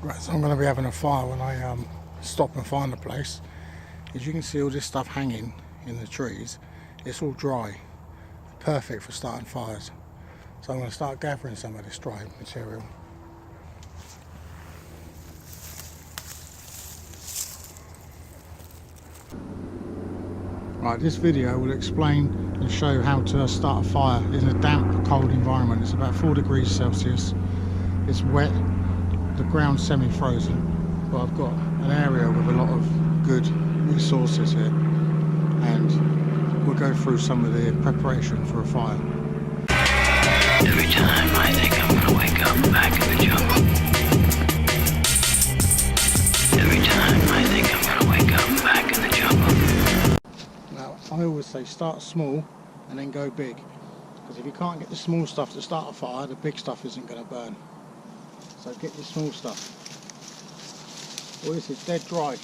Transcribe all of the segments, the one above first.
Right, so I'm going to be having a fire when I stop and find the place. As you can see, all this stuff hanging in the trees, it's all dry, perfect for starting fires. So I'm going to start gathering some of this dry material. Right, this video will explain and show how to start a fire in a damp, cold environment. It's about 4 degrees Celsius, it's wet, the ground's semi-frozen, but I've got an area with a lot of good resources here, and we'll go through some of the preparation for a fire. Every time I think I'm gonna wake up back in the jungle. Every time I think I'm gonna wake up back in the jungle. Now, I always say start small and then go big, because if you can't get the small stuff to start a fire, the big stuff isn't going to burn. So get your small stuff. Well, this is dead dry.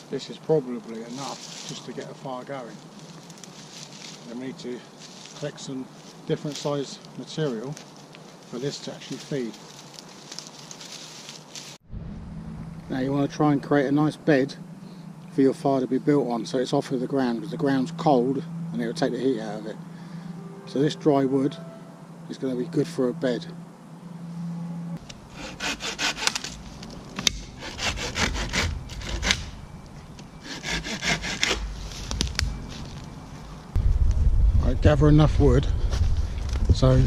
This is probably enough just to get a fire going. Then we need to collect some different size material for this to actually feed. Now you want to try and create a nice bed for your fire to be built on, so it's off of the ground, because the ground's cold and it will take the heat out of it. So this dry wood is going to be good for a bed. Gather enough wood so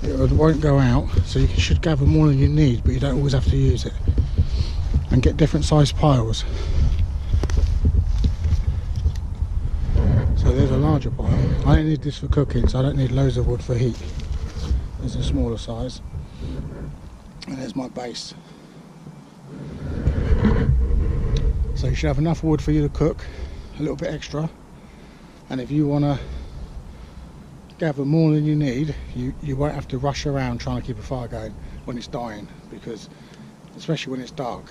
it won't go out, so you should gather more than you need, but you don't always have to use it, and get different size piles. So there's a larger pile. I don't need this for cooking, so I don't need loads of wood for heat. There's a smaller size, and there's my base. So you should have enough wood for you to cook, a little bit extra, and if you want to gather more than you need, you won't have to rush around trying to keep a fire going when it's dying, because especially when it's dark,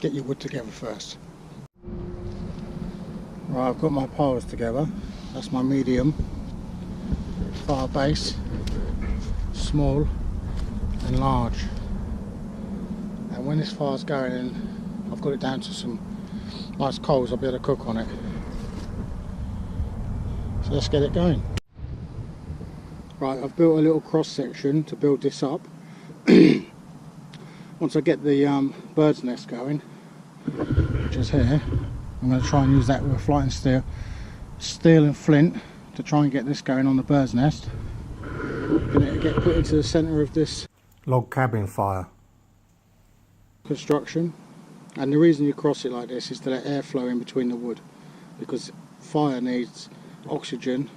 get your wood together first. Right, I've got my piles together. That's my medium fire base, small and large, and when this fire's going and I've got it down to some nice coals, I'll be able to cook on it. So let's get it going. Right, I've built a little cross section to build this up. Once I get the bird's nest going, which is here, I'm going to try and use that with a Flint and Steel and flint to try and get this going on the bird's nest. Going to get put into the centre of this log cabin fire construction, and the reason you cross it like this is to let air flow in between the wood, because fire needs oxygen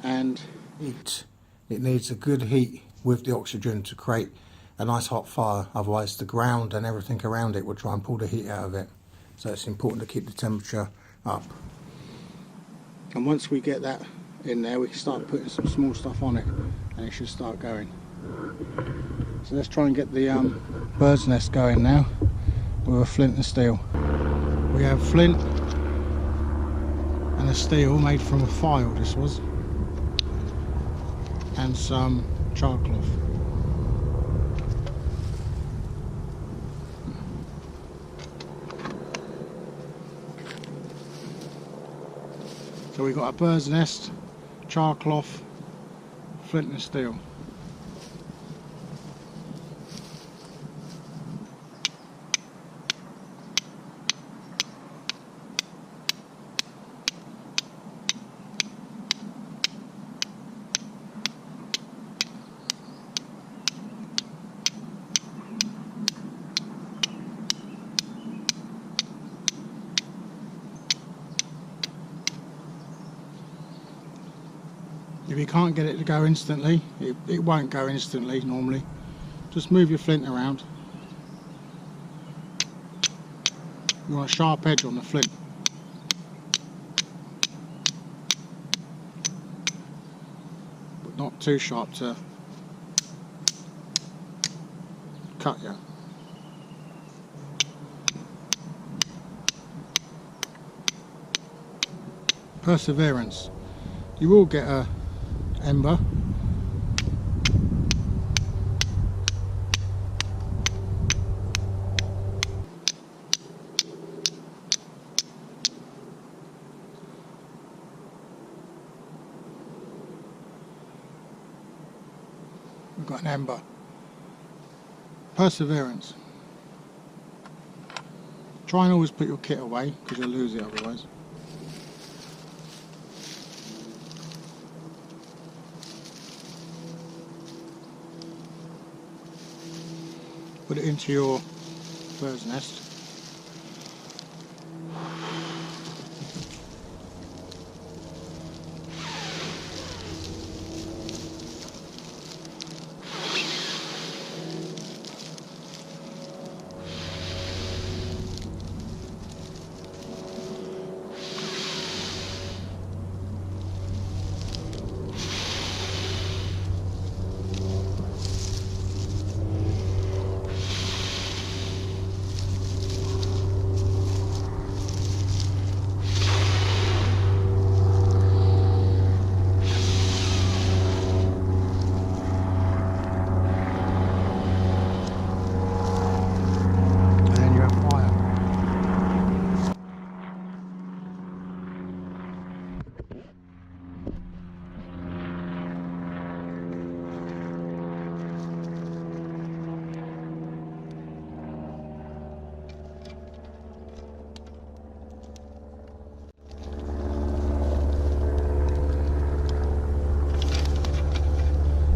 and heat. It needs a good heat with the oxygen to create a nice hot fire, otherwise the ground and everything around it will try and pull the heat out of it. So it's important to keep the temperature up. And once we get that in there, we can start putting some small stuff on it and it should start going. So let's try and get the bird's nest going now with a flint and steel. We have flint and a steel made from a file, this was, and some char cloth. So we've got a bird's nest, char cloth, flint and steel. If you can't get it to go instantly, it won't go instantly normally. Just move your flint around. You want a sharp edge on the flint. not too sharp to cut you. Perseverance. You will get a ember. We've got an ember. Perseverance. Try and always put your kit away because you'll lose it otherwise. Put it into your bird's nest.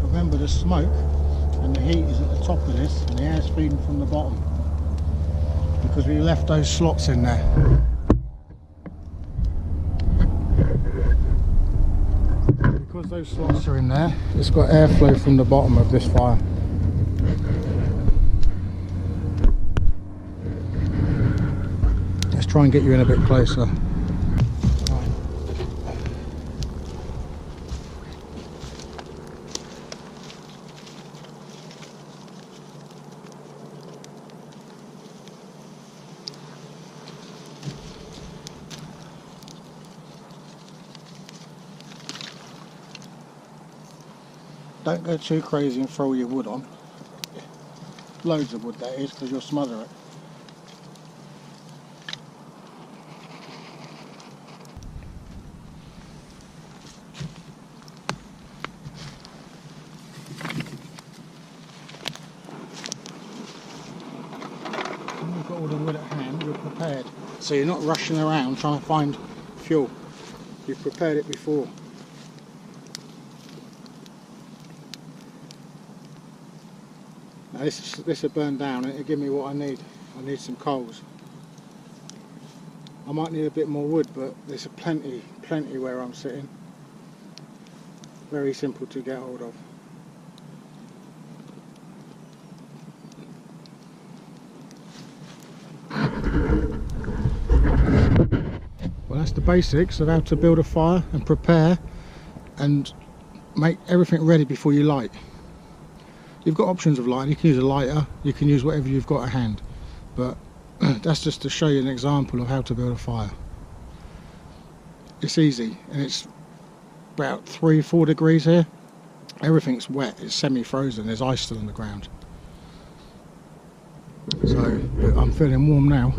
Remember, the smoke and the heat is at the top of this and the air's feeding from the bottom because we left those slots in there. Because those slots are in there, it's got airflow from the bottom of this fire. Let's try and get you in a bit closer. Don't go too crazy and throw your wood on. Loads of wood, that is, because you'll smother it. When you've got all the wood at hand, you're prepared. So you're not rushing around trying to find fuel. You've prepared it before. Now this will burn down and it'll give me what I need. I need some coals. I might need a bit more wood, but there's plenty where I'm sitting. Very simple to get hold of. Well, that's the basics of how to build a fire and prepare and make everything ready before you light. You've got options of lighting. You can use a lighter, you can use whatever you've got at hand, but that's just to show you an example of how to build a fire. It's easy, and it's about 3-4 degrees here. Everything's wet, it's semi-frozen, there's ice still on the ground. So I'm feeling warm now.